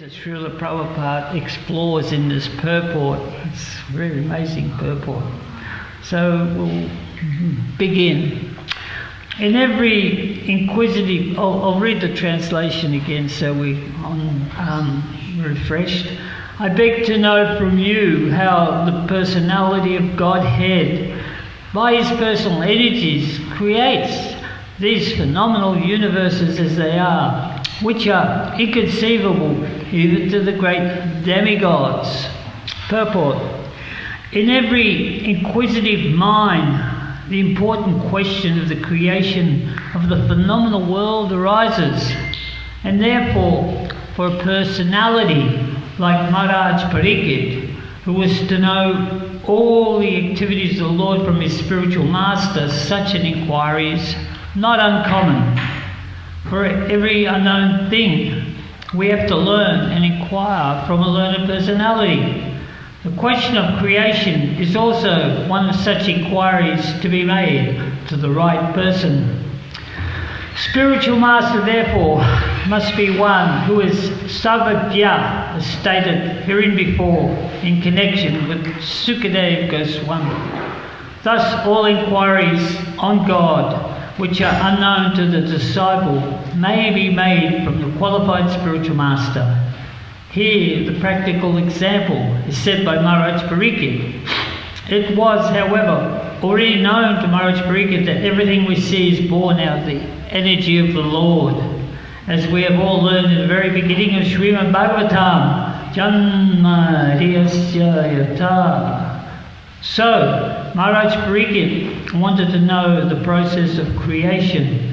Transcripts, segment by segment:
that Srila Prabhupada explores in this purport. It's a very amazing purport. So we'll begin. In every inquisitive, I'll read the translation again so we're refreshed. I beg to know from you how the personality of Godhead, by his personal energies, creates these phenomenal universes as they are, which are inconceivable even to the great demigods. Purport. In every inquisitive mind, the important question of the creation of the phenomenal world arises, and therefore, for a personality like Maharaj Parikshit, who was to know all the activities of the Lord from his spiritual master, such an inquiry is not uncommon. For every unknown thing, we have to learn and inquire from a learned personality. The question of creation is also one of such inquiries to be made to the right person. Spiritual master, therefore, must be one who is Sarvajna, as stated hereinbefore in connection with Sukadeva Goswami. Thus, all inquiries on God, which are unknown to the disciple, may be made from the qualified spiritual master. Here, the practical example is set by Maharaj Parikshit. It was, however, already known to Maharaj Parikshit that everything we see is born out of the energy of the Lord. As we have all learned in the very beginning of Srimad Bhagavatam, Janma Riyasya Yata. So, Maharaj Parikshit wanted to know the process of creation.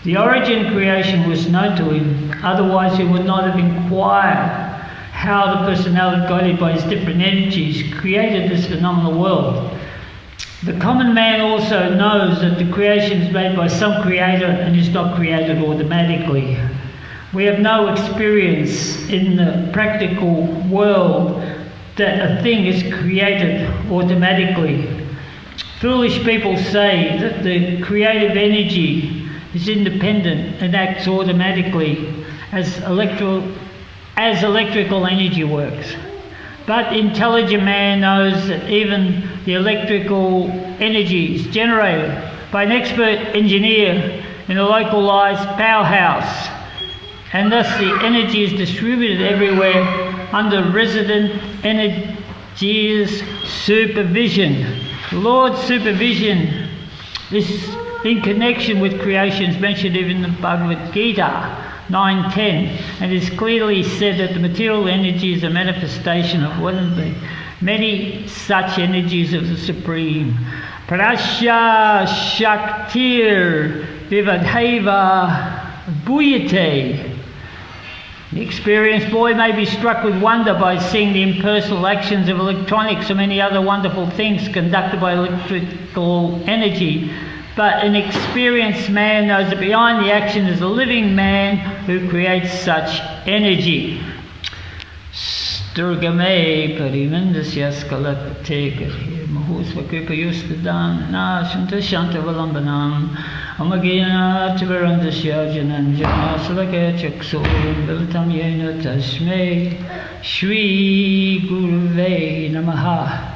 The origin of creation was known to him, otherwise he would not have inquired how the personality guided by his different energies created this phenomenal world. The common man also knows that the creation is made by some creator and is not created automatically. We have no experience in the practical world that a thing is created automatically. Foolish people say that the creative energy is independent and acts automatically as electrical energy works. But intelligent man knows that even the electrical energy is generated by an expert engineer in a localized powerhouse, and thus the energy is distributed everywhere under resident energies supervision. The Lord's supervision is in connection with creation, mentioned even in the Bhagavad Gita 9:10, and it is clearly said that the material energy is a manifestation of one of the many such energies of the Supreme. Prasya Shaktir Vivadheva Bhuyate. The experienced boy may be struck with wonder by seeing the impersonal actions of electronics and many other wonderful things conducted by electrical energy. But an experienced man knows that behind the action is a living man who creates such energy. Durgame parimendasya skalapate gari mahusva kripayustadam nashanta shantavalambanam amagena tivarandasya jananjana salake chaksurim bilitam yena tasme Shri Guruve Namaha.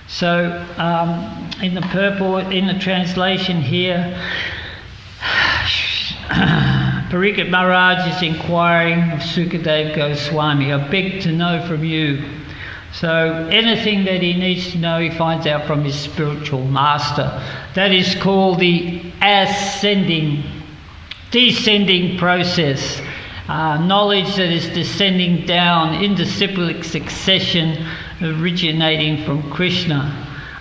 So, in the purport, in the translation here, Parikshit Maharaj is inquiring of Sukadeva Goswami. I beg to know from you. So, anything that he needs to know, he finds out from his spiritual master. That is called the descending process. Knowledge that is descending down in disciplic succession, originating from Krishna.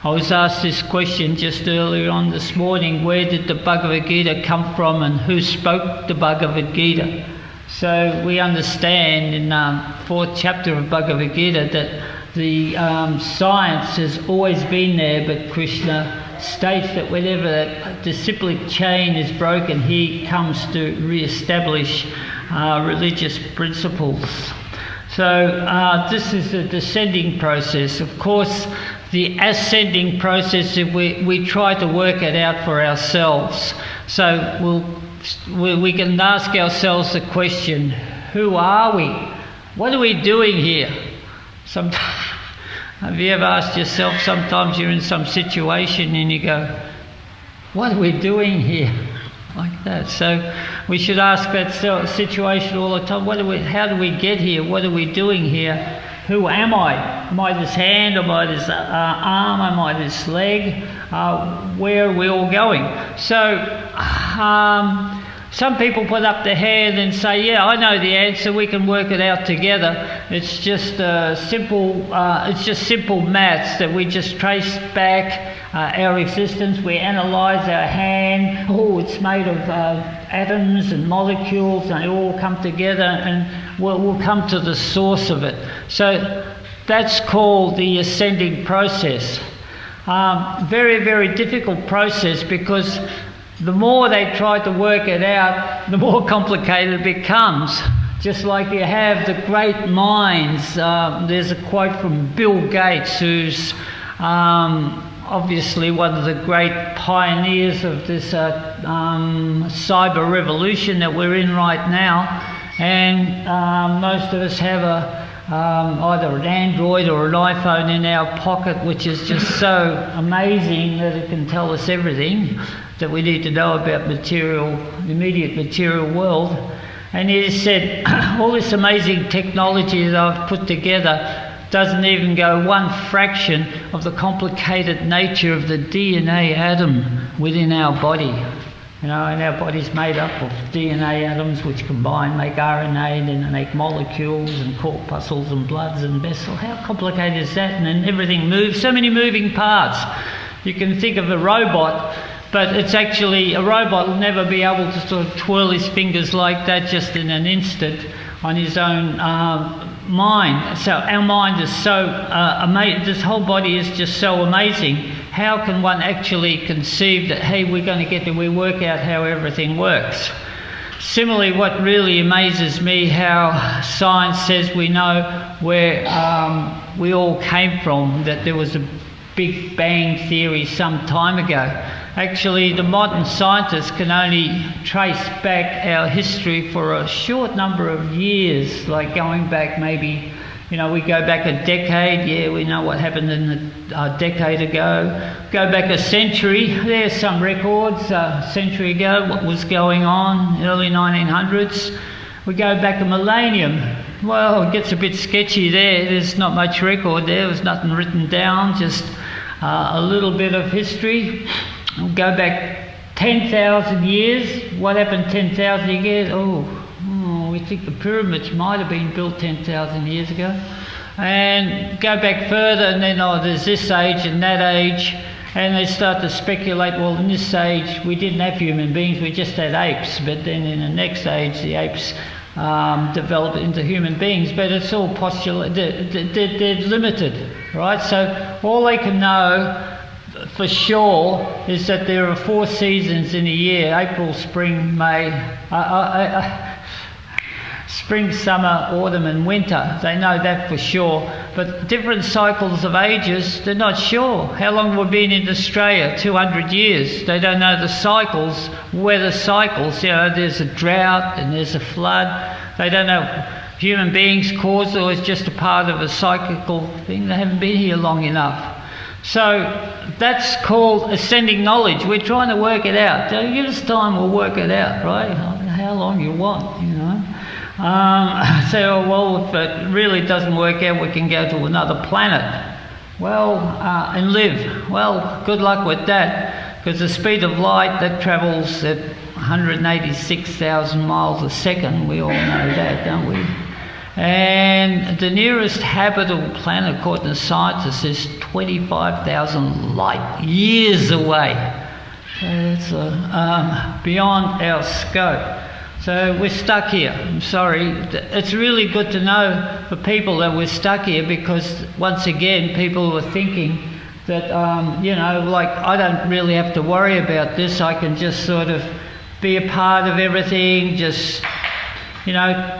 I was asked this question just earlier on this morning: where did the Bhagavad Gita come from and who spoke the Bhagavad Gita? So we understand in the 4th chapter of Bhagavad Gita that the science has always been there, but Krishna states that whenever that disciplic chain is broken, he comes to re-establish religious principles. So this is a descending process. Of course, the ascending process, we try to work it out for ourselves. So we can ask ourselves the question, who are we? What are we doing here? Have you ever asked yourself, sometimes you're in some situation and you go, what are we doing here? Like that. So we should ask that situation all the time. How do we get here? What are we doing here? Who am I? Am I this hand? Am I this arm? Am I this leg? Where are we all going? So some people put up their hand and say, yeah, I know the answer, we can work it out together. It's just simple maths that we just trace back our existence. We analyse our hand. Oh, it's made of atoms and molecules, and they all come together, and we'll come to the source of it. So that's called the ascending process. Very, very difficult process, because the more they try to work it out, the more complicated it becomes. Just like you have the great minds. There's a quote from Bill Gates, who's obviously one of the great pioneers of this cyber revolution that we're in right now. And most of us have either an Android or an iPhone in our pocket, which is just so amazing that it can tell us everything that we need to know about the immediate material world. And he said, all this amazing technology that I've put together doesn't even go one fraction of the complicated nature of the DNA atom within our body. And our body's made up of DNA atoms which combine, make RNA, and then they make molecules and corpuscles and bloods and vessels. How complicated is that? And then everything moves, so many moving parts. You can think of a robot, but it's actually, a robot will never be able to sort of twirl his fingers like that just in an instant on his own mind. So our mind is so amazing, this whole body is just so amazing. How can one actually conceive that, hey, we're going to get there, we work out how everything works? Similarly, what really amazes me, how science says we know where we all came from, that there was a Big Bang theory some time ago. Actually, the modern scientists can only trace back our history for a short number of years, like going back maybe, we go back a decade, yeah, we know what happened in a decade ago. Go back a century, there's some records, a century ago, what was going on, early 1900s. We go back a millennium. Well, it gets a bit sketchy there. There's not much record there. There's nothing written down, just a little bit of history. We'll go back 10,000 years. What happened 10,000 years? We think the pyramids might have been built 10,000 years ago. And go back further, and then there's this age and that age. And they start to speculate, well, in this age we didn't have human beings, we just had apes. But then in the next age, the apes develop into human beings, but it's all postulate. They're limited, right? So all they can know for sure is that there are 4 seasons in a year: April, spring, May, spring, summer, autumn and winter. They know that for sure. But different cycles of ages, they're not sure. How long we've been in Australia? 200 years. They don't know the cycles, weather cycles. There's a drought and there's a flood. They don't know human beings caused it, or it's just a part of a cyclical thing. They haven't been here long enough. So that's called ascending knowledge. We're trying to work it out. Give us time, we'll work it out, right? How long you want, if it really doesn't work out, we can go to another planet. And live. Well, good luck with that, because the speed of light, that travels at 186,000 miles a second. We all know that, don't we? And the nearest habitable planet, according to scientists, is 25,000 light years away. So it's beyond our scope. So we're stuck here. I'm sorry. It's really good to know for people that we're stuck here, because once again, people are thinking that, I don't really have to worry about this. I can just sort of be a part of everything, just,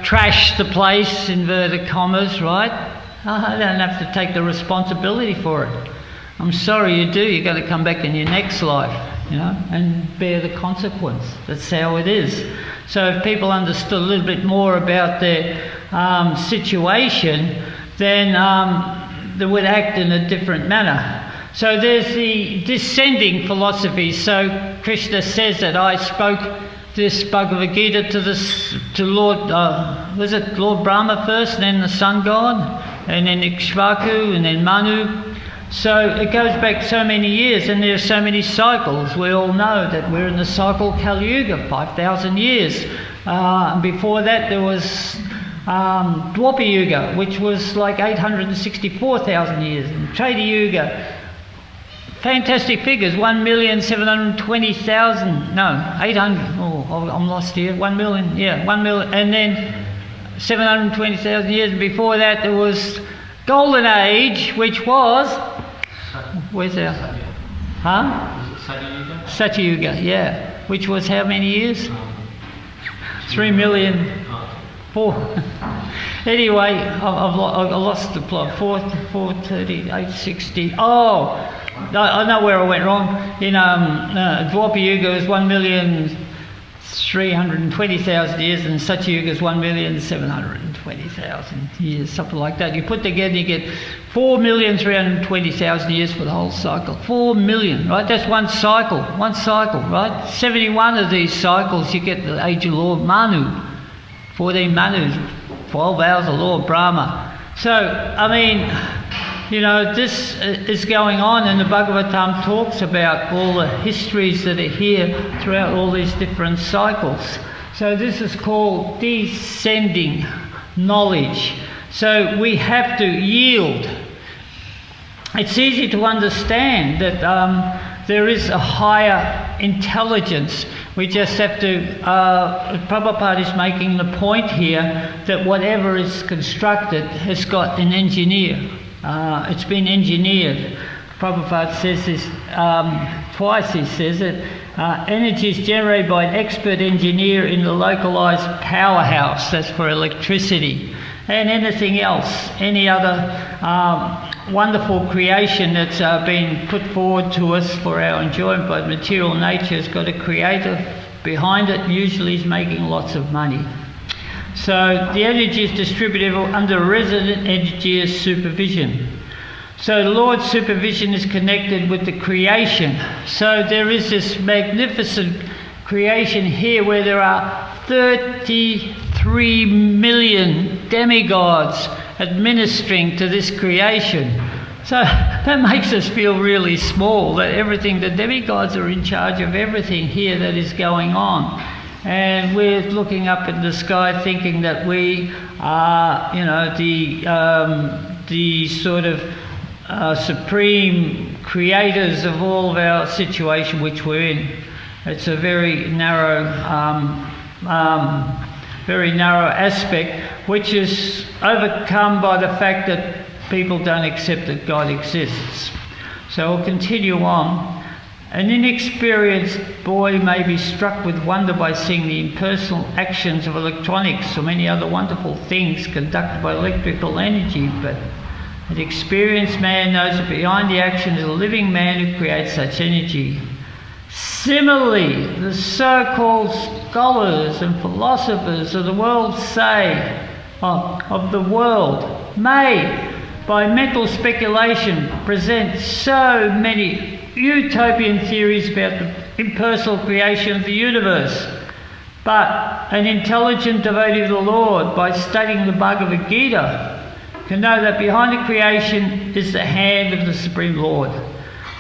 trash the place, inverted commas, right? I don't have to take the responsibility for it. I'm sorry you do. You've got to come back in your next life. and bear the consequence. That's how it is. So if people understood a little bit more about their situation, then they would act in a different manner. So there's the descending philosophy. So Krishna says that I spoke this Bhagavad Gita to Lord, was it Lord Brahma first, and then the sun god, and then Ikshvaku, and then Manu. So it goes back so many years, and there are so many cycles. We all know that we're in the cycle Kali Yuga, 5,000 years. Before that there was Dwapara Yuga, which was like 864,000 years, and Treta Yuga. Fantastic figures, 1,720,000, no, 800, oh, I'm lost here, 1 million, yeah, 1 million, and then 720,000 years before that there was Golden Age, which was, where's our, huh? Satyuga? Satyuga, yeah, which was how many years? 3 million, 4, anyway, I've lost the plot, 430, 860, oh, I know where I went wrong. In Dwapara Yuga was 1,320,000 years, and Satyuga is 1,720,000 years, something like that. You put together, you get 4,320,000 years for the whole cycle. 4 million, right? That's one cycle, right? 71 of these cycles, you get the age of Lord Manu, 14 Manus, 12 hours of Lord Brahma. So, I mean, this is going on, and the Bhagavatam talks about all the histories that are here throughout all these different cycles. So this is called descending knowledge. So we have to yield. It's easy to understand that there is a higher intelligence. We just have to, Prabhupada is making the point here that whatever is constructed has got an engineer. It's been engineered. Prabhupada says this twice. He says that energy is generated by an expert engineer in the localized powerhouse. That's for electricity. And anything else, any other wonderful creation that's been put forward to us for our enjoyment by material nature has got a creator behind it. Usually he's making lots of money. So the energy is distributed under resident engineer supervision. So the Lord's supervision is connected with the creation. So there is this magnificent creation here where there are 33 million demigods administering to this creation. So that makes us feel really small, that the demigods are in charge of everything here that is going on. And we're looking up in the sky thinking that we are, the sort of supreme creators of all of our situation which we're in. It's a very narrow aspect, which is overcome by the fact that people don't accept that God exists. So we'll continue on. An inexperienced boy may be struck with wonder by seeing the impersonal actions of electronics or many other wonderful things conducted by electrical energy, but an experienced man knows that behind the action is a living man who creates such energy. Similarly, the so-called scholars and philosophers of the world may, by mental speculation, present so many utopian theories about the impersonal creation of the universe. But an intelligent devotee of the Lord, by studying the Bhagavad Gita, can know that behind the creation is the hand of the Supreme Lord.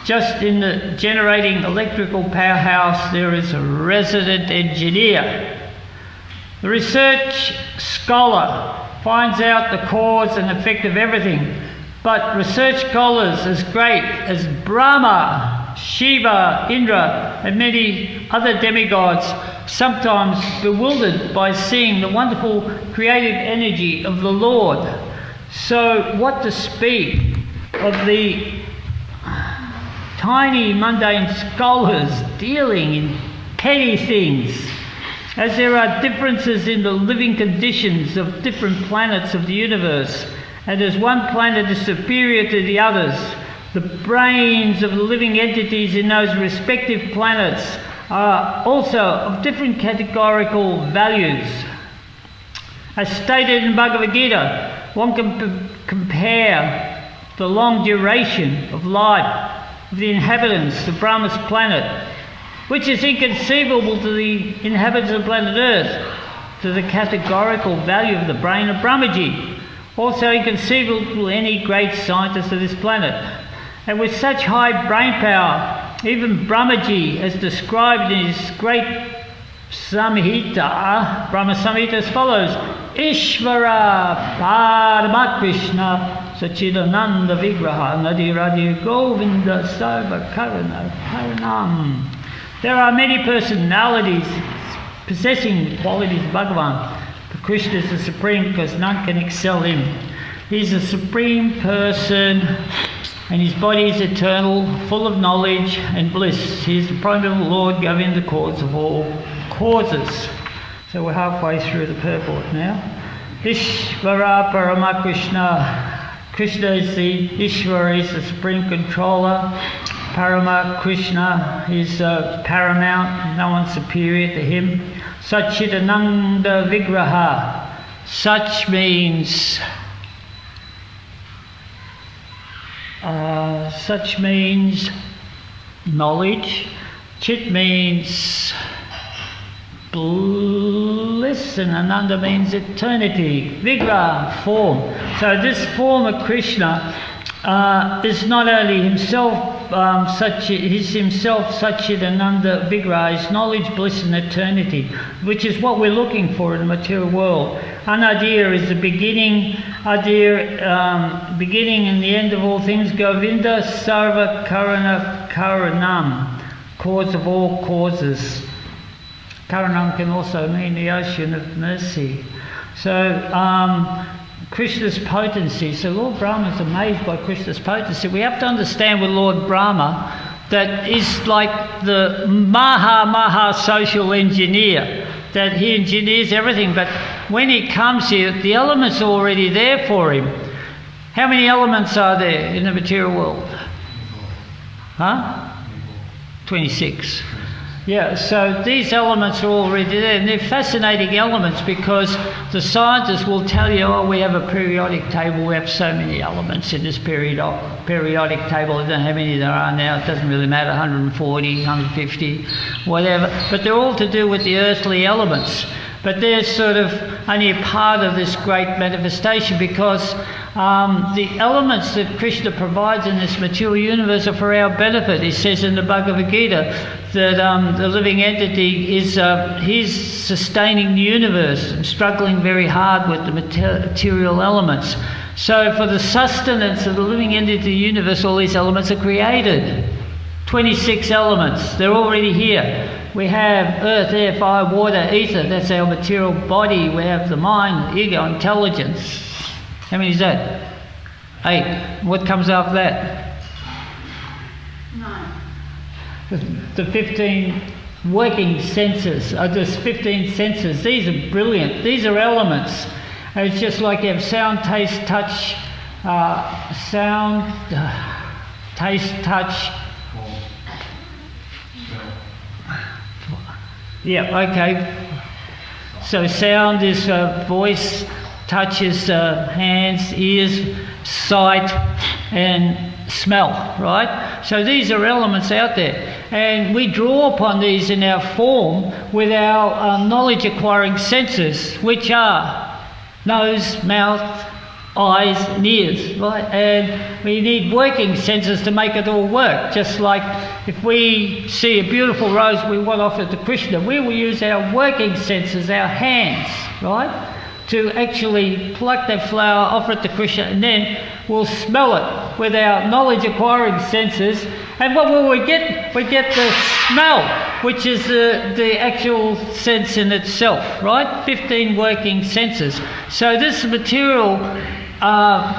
Just in the generating electrical powerhouse, there is a resident engineer. The research scholar finds out the cause and effect of everything, but research scholars as great as Brahma, Shiva, Indra, and many other demigods, sometimes bewildered by seeing the wonderful creative energy of the Lord. So what to speak of the tiny mundane scholars dealing in petty things, as there are differences in the living conditions of different planets of the universe, and as one planet is superior to the others, The brains of the living entities in those respective planets are also of different categorical values. As stated in Bhagavad Gita, one can compare the long duration of life of the inhabitants of Brahma's planet, which is inconceivable to the inhabitants of planet Earth, to the categorical value of the brain of Brahmaji, also inconceivable to any great scientist of this planet. And with such high brain power, even Brahmaji, as described in his great Samhita, Brahma Samhita, as follows: Ishvara Paramakrishna Sachidananda Vigraha Nadiradi Govinda Sarva Karana Karanam. There are many personalities possessing the qualities of Bhagavan, but Krishna is the supreme because none can excel him. He is a supreme person, and his body is eternal, full of knowledge and bliss. He is the primary Lord, governing the cause of all causes. So we're halfway through the purport now. Ishvara Paramakrishna. Krishna is the Ishvara, is the supreme controller. Parama Krishna is paramount, no one superior to him. Sachidananda Vigraha. Such means knowledge. Chit means bliss, and Ananda means eternity. Vigraha, form. So this form of Krishna is not only himself, Sachidananda Vigraha, is knowledge, bliss and eternity, which is what we're looking for in the material world. Anadir is the beginning, Adir, beginning and the end of all things. Govinda Sarva Karana Karanam, cause of all causes. Karanam can also mean the ocean of mercy. So Krishna's potency. So Lord Brahma is amazed by Krishna's potency. We have to understand with Lord Brahma that is like the Maha social engineer, that he engineers everything, but when he comes here, the elements are already there for him. How many elements are there in the material world? 26. Yeah, so these elements are already there, and they're fascinating elements because the scientists will tell you, oh, we have a periodic table, we have so many elements in this periodic table. I don't know how many there are now, it doesn't really matter, 140, 150, whatever, but they're all to do with the earthly elements. But they're sort of only a part of this great manifestation because the elements that Krishna provides in this material universe are for our benefit. He says in the Bhagavad Gita that the living entity is he's sustaining the universe and struggling very hard with the material elements. So for the sustenance of the living entity of the universe, all these elements are created. 26 elements, they're already here. We have earth, air, fire, water, ether. That's our material body. We have the mind, the ego, intelligence. How many is that? 8. What comes after that? 9. The 15 working senses. There's 15 senses. These are brilliant. These are elements. And it's just like you have sound, taste, touch, taste, touch. Yeah, okay. So sound is voice, touch is hands, ears, sight and smell, right? So these are elements out there. And we draw upon these in our form with our knowledge acquiring senses, which are nose, mouth, eyes and ears, right? And we need working senses to make it all work. Just like if we see a beautiful rose we want to offer to Krishna, we will use our working senses, our hands, right, to actually pluck that flower, offer it to Krishna, and then we'll smell it with our knowledge acquiring senses. And what will we get? We get the smell, which is the actual sense in itself, right? 15 working senses. So this material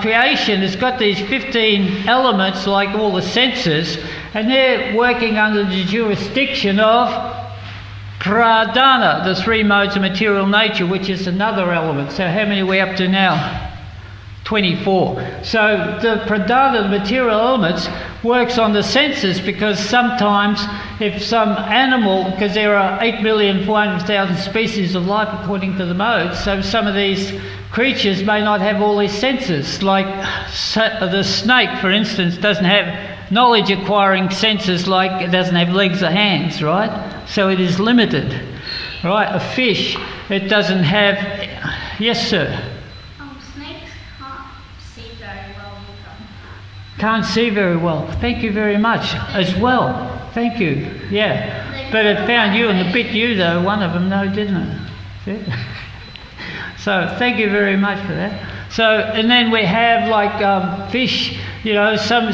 creation has got these 15 elements like all the senses, and they're working under the jurisdiction of pradana, the 3 modes of material nature, which is another element. So how many are we up to now? 24. So the pradana, the material elements, works on the senses, because sometimes if some animal, because there are 8,400,000 species of life according to the modes, so some of these creatures may not have all these senses. Like the snake, for instance, doesn't have knowledge acquiring senses, like it doesn't have legs or hands, right? So it is limited, right? A fish, it doesn't have... Yes, sir? Snakes can't see very well either. Can't see very well. Thank you very much as well. Thank you. Yeah. But it found you and it bit you though, one of them, no, didn't it? See? So thank you very much for that. So, and then we have like fish, you know, some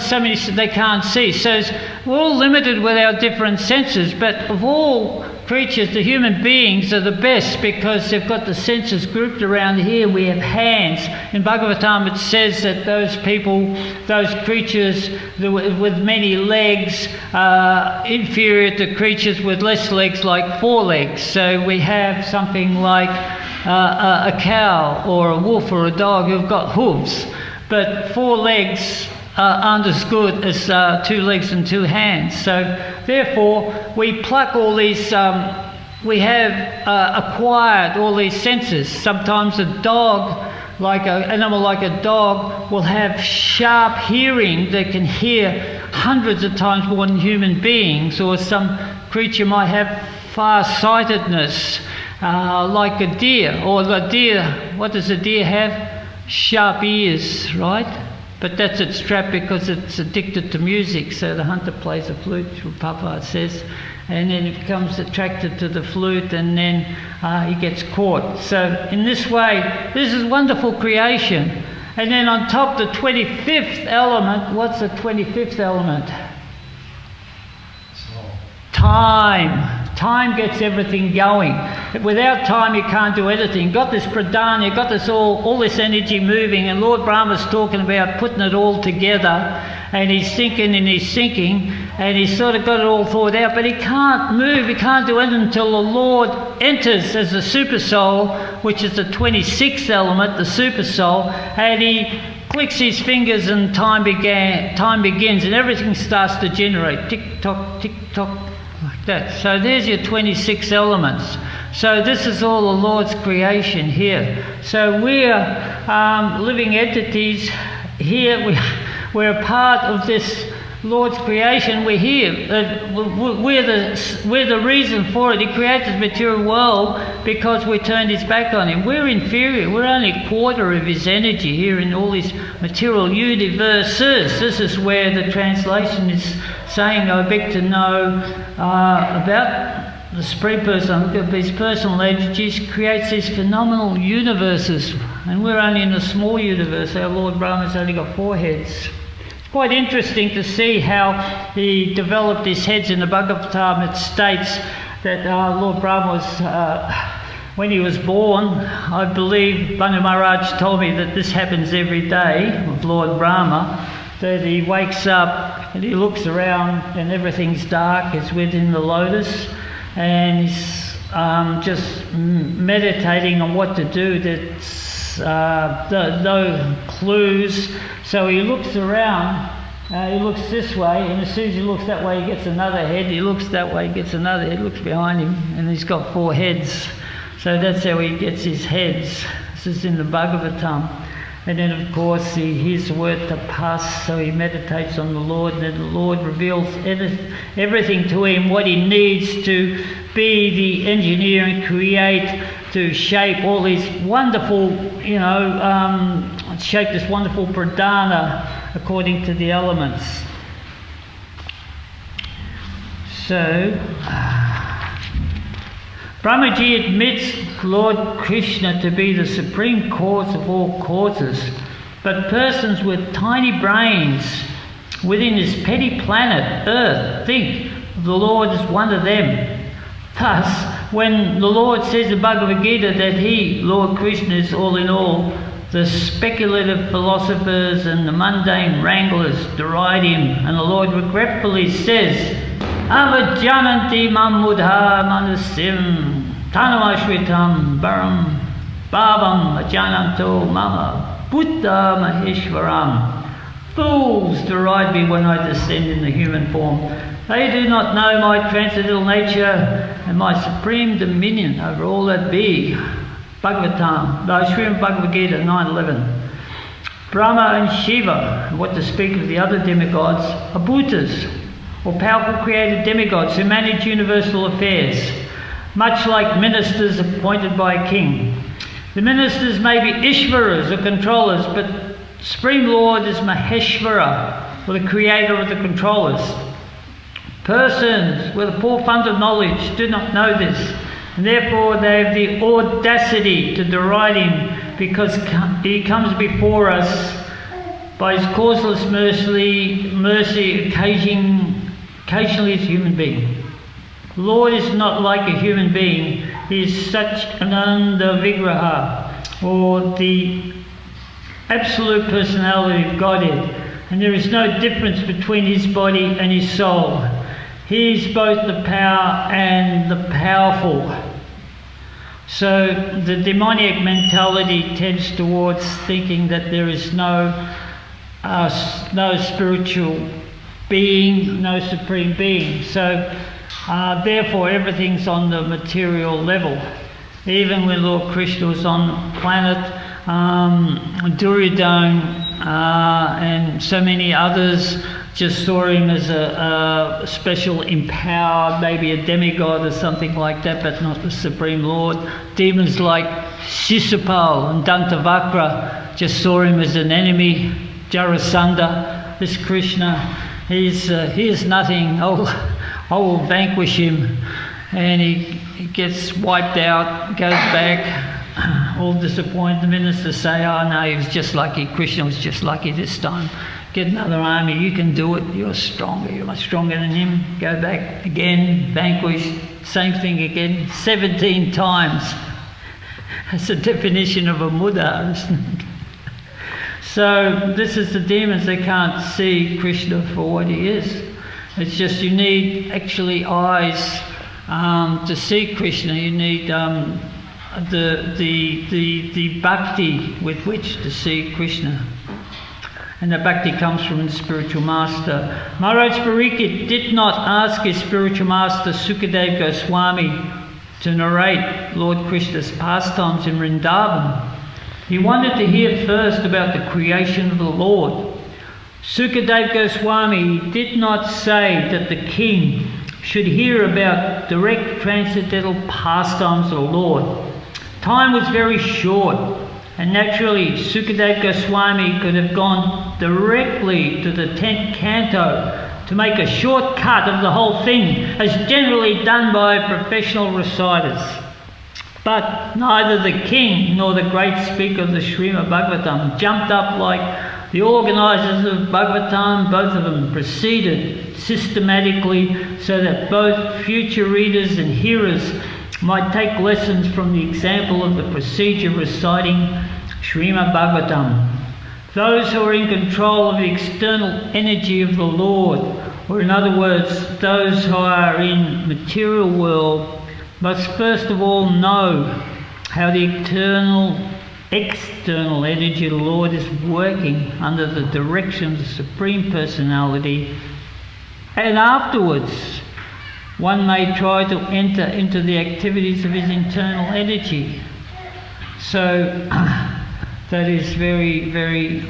they can't see. So we're all limited with our different senses, but of all creatures, the human beings are the best because they've got the senses grouped around here. We have hands. In Bhagavatam it says that those people, those creatures with many legs are inferior to creatures with less legs, like 4 legs. So we have something like a cow or a wolf or a dog who've got hooves, but 4 legs aren't as good as 2 legs and 2 hands. So therefore we pluck all these, we have acquired all these senses. Sometimes a dog, like an animal like a dog, will have sharp hearing. They can hear hundreds of times more than human beings. Or some creature might have far-sightedness, like a deer. Or the deer, what does a deer have? Sharp ears, right? But that's its trap because it's addicted to music. So the hunter plays a flute, Prabhupada says, and then it becomes attracted to the flute, and then he gets caught. So in this way, this is wonderful creation. And then on top, the 25th element. What's the 25th element? Time. Time gets everything going. Without time, you can't do anything. You've got this pradhan, you've got this all this energy moving, and Lord Brahma's talking about putting it all together, and he's thinking and he's thinking, and he's sort of got it all thought out, but he can't move, he can't do anything until the Lord enters as the super soul, which is the 26th element, the super soul, and he clicks his fingers and time begins, and everything starts to generate. Tick-tock, tick-tock. Like that. So there's your 26 elements. So this is all the Lord's creation here. So we're living entities here. We're a part of this Lord's creation. We're here. We're the reason for it. He created the material world because we turned his back on him. We're inferior. We're only a quarter of his energy here in all these material universes. This is where the translation is saying, I beg to know about the Supreme Person. Look at these personal energies, creates these phenomenal universes. And we're only in a small universe. Our Lord Brahma's only got 4 heads. Quite interesting to see how he developed his heads in the Bhagavatam. It states that Lord Brahma was, when he was born, I believe Banu Maharaj told me that this happens every day with Lord Brahma, that he wakes up and he looks around and everything's dark, it's within the lotus, and he's just meditating on what to do. That's no clues. So he looks around, he looks this way, and as soon as he looks that way, he gets another head. He looks that way, he gets another head, looks behind him, and he's got 4 heads. So that's how he gets his heads. This is in the Bhagavatam. And then, of course, he hears the word tapas, so he meditates on the Lord, and then the Lord reveals everything to him, what he needs to be the engineer and create, to shape all these wonderful, shape this wonderful pradhana according to the elements. So, Brahmaji admits Lord Krishna to be the supreme cause of all causes, but persons with tiny brains within this petty planet, Earth, think the Lord is one of them. Thus, when the Lord says in Bhagavad Gita that he, Lord Krishna, is all in all, the speculative philosophers and the mundane wranglers deride him, and the Lord regretfully says, Avajananti mam mudha manasim tanamashritam baram bhavam ajananto mama buddha maheshwaram. Fools deride me when I descend in the human form. They do not know my transcendental nature and my supreme dominion over all that be. Bhagavatam, Srimad Bhagavad Gita 9:11. Brahma and Shiva, and what to speak of the other demigods, are Bhutas, or powerful created demigods who manage universal affairs, much like ministers appointed by a king. The ministers may be Ishvaras or controllers, but Supreme Lord is Maheshvara, or the creator of the controllers. Persons with a poor fund of knowledge do not know this, and therefore they have the audacity to deride him, because he comes before us by his causeless mercy occasionally as a human being. The Lord is not like a human being. He is such Ananda Vigraha, or the absolute personality of Godhead, and there is no difference between his body and his soul. He is both the power and the powerful. So the demoniac mentality tends towards thinking that there is no spiritual being, no supreme being. So therefore everything's on the material level. Even when Lord Krishna was on the planet, Duryodhana and so many others just saw him as a special empowered, maybe a demigod or something like that, but not the Supreme Lord. Demons like Shishupal and Dantavakra just saw him as an enemy. Jarasandha, this Krishna, he is nothing. I will vanquish him. And he gets wiped out, goes back, all disappointed. The ministers say, oh no, he was just lucky. Krishna was just lucky this time. Get another army, you can do it, you're stronger, you're much stronger than him. Go back again, vanquish, same thing again, 17 times. That's the definition of a Muddha, isn't it? So this is the demons, they can't see Krishna for what he is. It's just you need actually eyes to see Krishna. You need the bhakti with which to see Krishna. And the bhakti comes from the spiritual master. Maharaj Parikshit did not ask his spiritual master Sukadeva Goswami to narrate Lord Krishna's pastimes in Vrindavan. He wanted to hear first about the creation of the Lord. Sukadeva Goswami did not say that the king should hear about direct transcendental pastimes of the Lord. Time was very short, and naturally Sukadeva Goswami could have gone directly to the 10th canto to make a short cut of the whole thing, as generally done by professional reciters. But neither the king nor the great speaker of the Srimad Bhagavatam jumped up like the organisers of Bhagavatam. Both of them proceeded systematically so that both future readers and hearers might take lessons from the example of the procedure reciting Srimad Bhagavatam. Those who are in control of the external energy of the Lord, or in other words, those who are in material world, must first of all know how the external energy of the Lord is working under the direction of the Supreme Personality, and afterwards one may try to enter into the activities of his internal energy. So that is very, very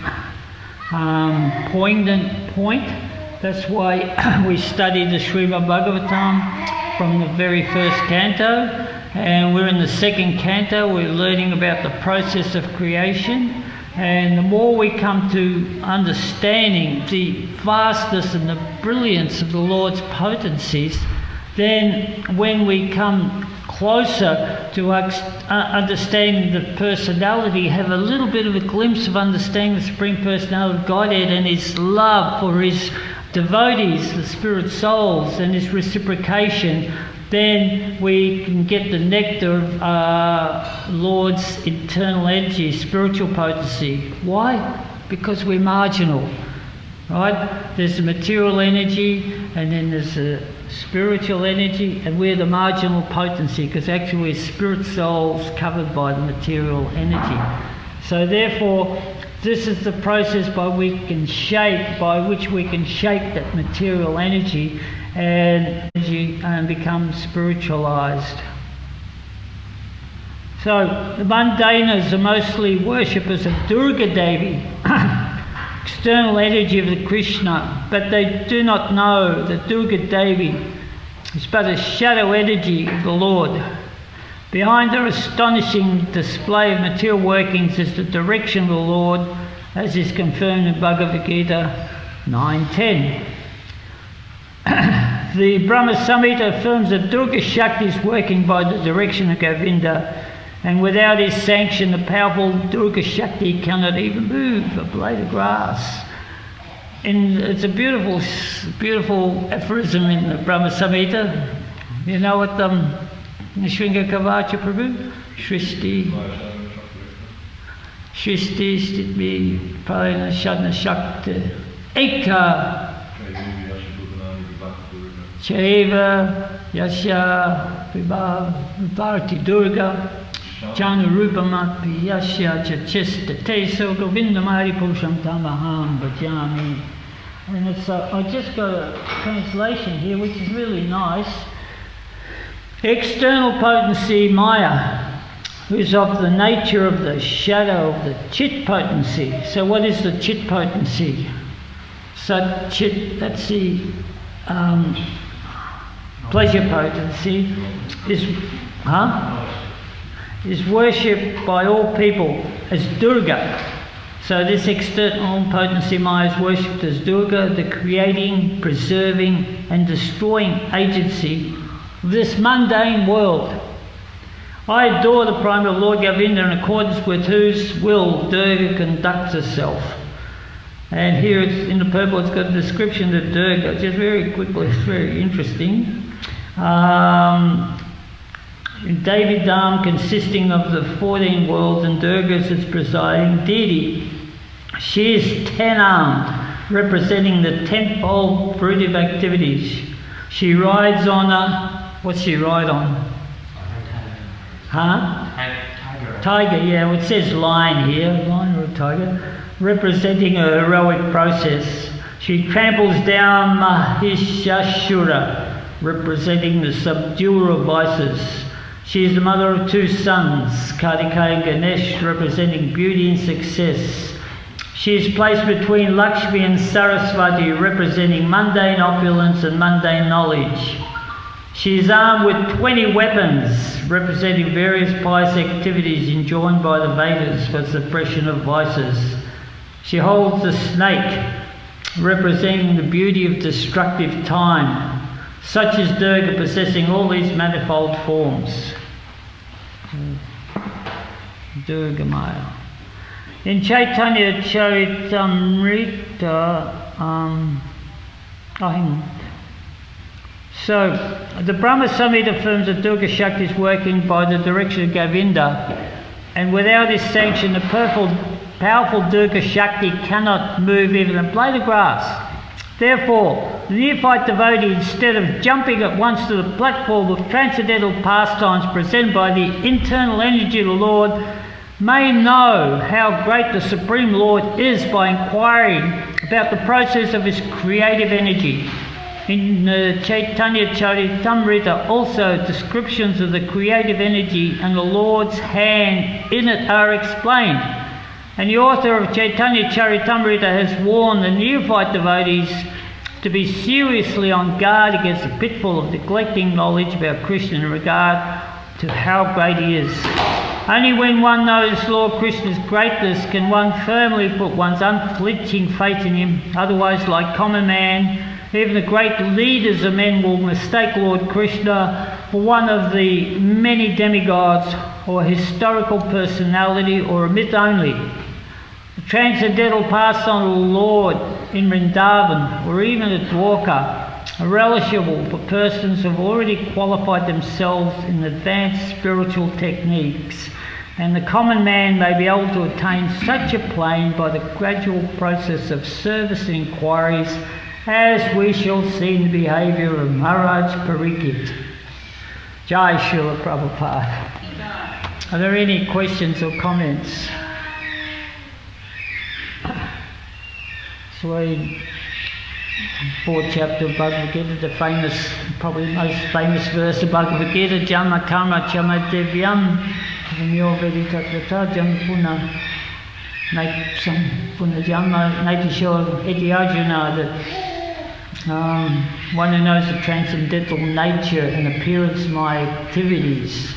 poignant point. That's why we study the Srimad Bhagavatam from the very first canto, and we're in the second canto. We're learning about the process of creation, and the more we come to understanding the vastness and the brilliance of the Lord's potencies, then when we come closer to understanding the personality, have a little bit of a glimpse of understanding the Supreme Personality of Godhead and his love for his devotees, the spirit souls, and his reciprocation, then we can get the nectar of Lord's internal energy, spiritual potency. Why? Because we're marginal, right? There's the material energy, and then there's the spiritual energy, and we're the marginal potency, because actually we're spirit souls covered by the material energy. So therefore, This is the process by which we can shape that material energy and become spiritualized. So the mundaners are mostly worshippers of Durga Devi, external energy of the Krishna, but they do not know that Durga Devi is but a shadow energy of the Lord. Behind her astonishing display of material workings is the direction of the Lord, as is confirmed in Bhagavad Gita 9:10. The Brahma Samhita affirms that Durga Shakti is working by the direction of Govinda, and without his sanction the powerful Durga Shakti cannot even move a blade of grass. And it's a beautiful aphorism in the Brahma Samhita. You know what Nishringa Kavacha Prabhu? Shristi Stitmi Pralina Shadna Shakti Eka Chaiva Yasya Vibharti Durga Janu Rupamatpi Yasya Chachista Teso Govindamari Purusham Tamaham Bhajami. And it's I just got a translation here which is really nice. External potency Maya, who is of the nature of the shadow of the chit potency. So what is the chit potency? Sat chit, that's the pleasure potency, is worshipped by all people as Durga. So this external potency Maya is worshipped as Durga, the creating, preserving and destroying agency of this mundane world. I adore the primary Lord Govinda, in accordance with whose will Durga conducts herself. And here it's, in the purple it's got a description of Durga, just very quickly, it's very interesting. Devi Dham consisting of the 14 worlds, and Durga is its presiding deity. She is 10-armed, representing the tenfold fruitive activities. She rides on a, what's she ride on? Tiger, yeah, well, it says lion here, lion or a tiger, representing a heroic process. She tramples down Mahishasura, representing the subduer of vices. She is the mother of 2 sons, Kartikeya and Ganesh, representing beauty and success. She is placed between Lakshmi and Saraswati, representing mundane opulence and mundane knowledge. She is armed with 20 weapons, representing various pious activities enjoined by the Vedas for suppression of vices. She holds the snake, representing the beauty of destructive time. Such is Durga, possessing all these manifold forms. Durga Maya. In Chaitanya Charitamrita, so the Brahma Samhita affirms that Durga Shakti is working by the direction of Govinda, and without his sanction the powerful Durga Shakti cannot move even a blade of grass. Therefore, the neophyte devotee, instead of jumping at once to the platform of transcendental pastimes presented by the internal energy of the Lord, may know how great the Supreme Lord is by inquiring about the process of his creative energy. In Chaitanya Charitamrita also descriptions of the creative energy and the Lord's hand in it are explained. And the author of Chaitanya Charitamrita has warned the neophyte devotees to be seriously on guard against the pitfall of neglecting knowledge about Krishna in regard to how great he is. Only when one knows Lord Krishna's greatness can one firmly put one's unflinching faith in him. Otherwise, like common man, even the great leaders of men will mistake Lord Krishna for one of the many demigods or historical personality or a myth only. The transcendental pastime of the Lord in Vrindavan or even at Dwarka are relishable for persons who have already qualified themselves in advanced spiritual techniques, and the common man may be able to attain such a plane by the gradual process of service and inquiries, as we shall see in the behaviour of Maharaj Parikshit. Jai Srila Prabhupada. Are there any questions or comments? the fourth chapter of Bhagavad Gita, the famous, probably most famous verse of Bhagavad Gita, Jama Karma Chama Devyam Vimyo Veditatrata Jam Puna Jama Naitishor Eti Arjuna, that one who knows the transcendental nature and appearance of my activities.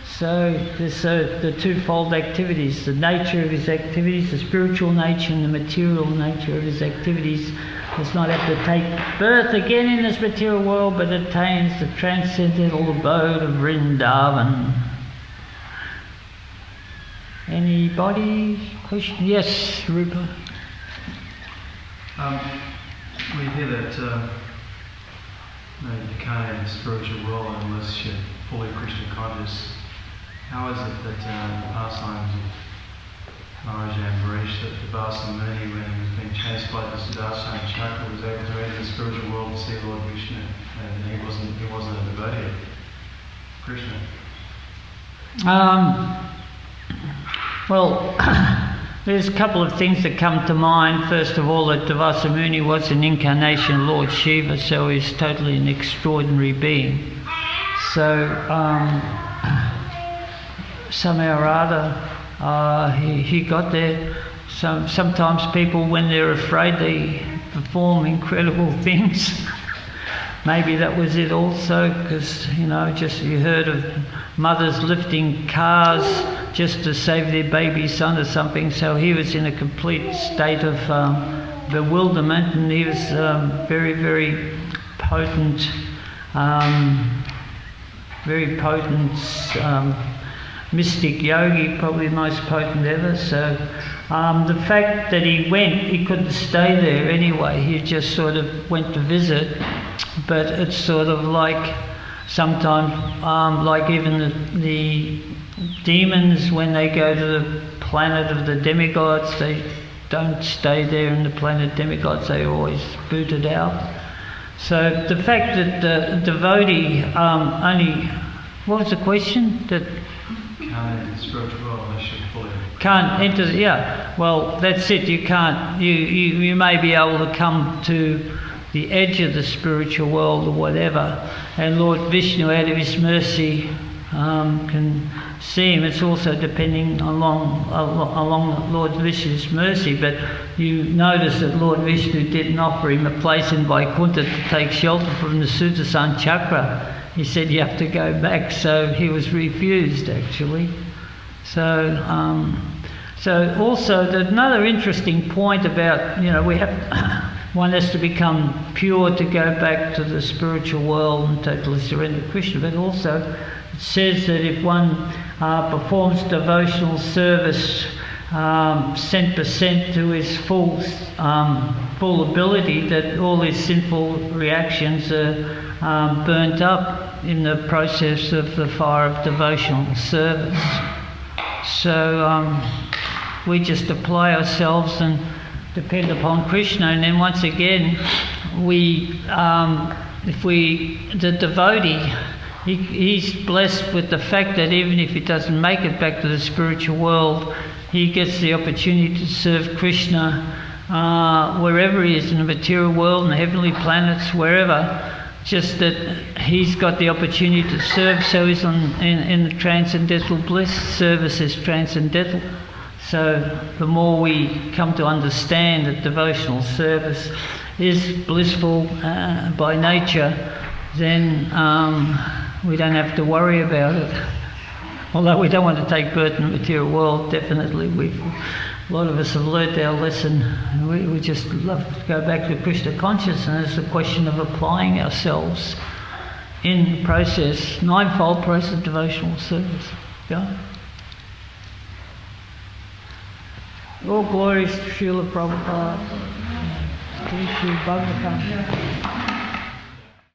So there's the twofold activities, the nature of his activities, the spiritual nature and the material nature of his activities, does not have to take birth again in this material world, but attains the transcendental abode of Vrindavan. Anybody? Question? Yes, Rupa. We hear that you can't have the spiritual world unless you're fully Krishna conscious. How is it that the pastimes of Maharaja Ambarish, that the Vasa Muni, when he was being chased by the Sudarshan Chakra, was able to enter the spiritual world to see Lord Vishnu, and he wasn't a devotee of Krishna? Well, there's a couple of things that come to mind. First of all, that Devasa Muni was an incarnation of Lord Shiva, so he's totally an extraordinary being. So somehow or other he got there. Sometimes people, when they're afraid, they perform incredible things. Maybe that was it also, because just you heard of mothers lifting cars just to save their baby son or something. So he was in a complete state of bewilderment, and he was very, very potent, mystic yogi, probably the most potent ever. So the fact that he went, he couldn't stay there anyway. He just sort of went to visit, but it's sort of like sometimes, like even the demons, when they go to the planet of the demigods, they don't stay there in the planet demigods, they always booted out. So the fact that the devotee only, what was the question? That can't enter the spiritual world unless you're fully... Can't enter, well, that's it, you can't, you may be able to come to the edge of the spiritual world or whatever, and Lord Vishnu, out of his mercy, can see him. It's also depending along Lord Vishnu's mercy, but you notice that Lord Vishnu didn't offer him a place in Vaikuntha to take shelter from the Sudarshan Chakra. He said you have to go back, so he was refused actually. So also another interesting point about, we have one has to become pure to go back to the spiritual world and totally surrender to Krishna, but also it says that if one performs devotional service 100% to his full ability, that all his sinful reactions are burnt up in the process of the fire of devotional service. So we just apply ourselves and depend upon Krishna, and then once again, the devotee, he's blessed with the fact that even if he doesn't make it back to the spiritual world, he gets the opportunity to serve Krishna wherever he is in the material world, in the heavenly planets, wherever. Just that he's got the opportunity to serve, so he's in the transcendental bliss. Service is transcendental. So the more we come to understand that devotional service is blissful by nature, then we don't have to worry about it. Although we don't want to take birth in the material world, definitely. A lot of us have learnt our lesson. We just love to go back to Krishna consciousness. It's a question of applying ourselves in the process, ninefold process of devotional service. Yeah? All glories to Srila Prabhupada. Sri Bhagavatam.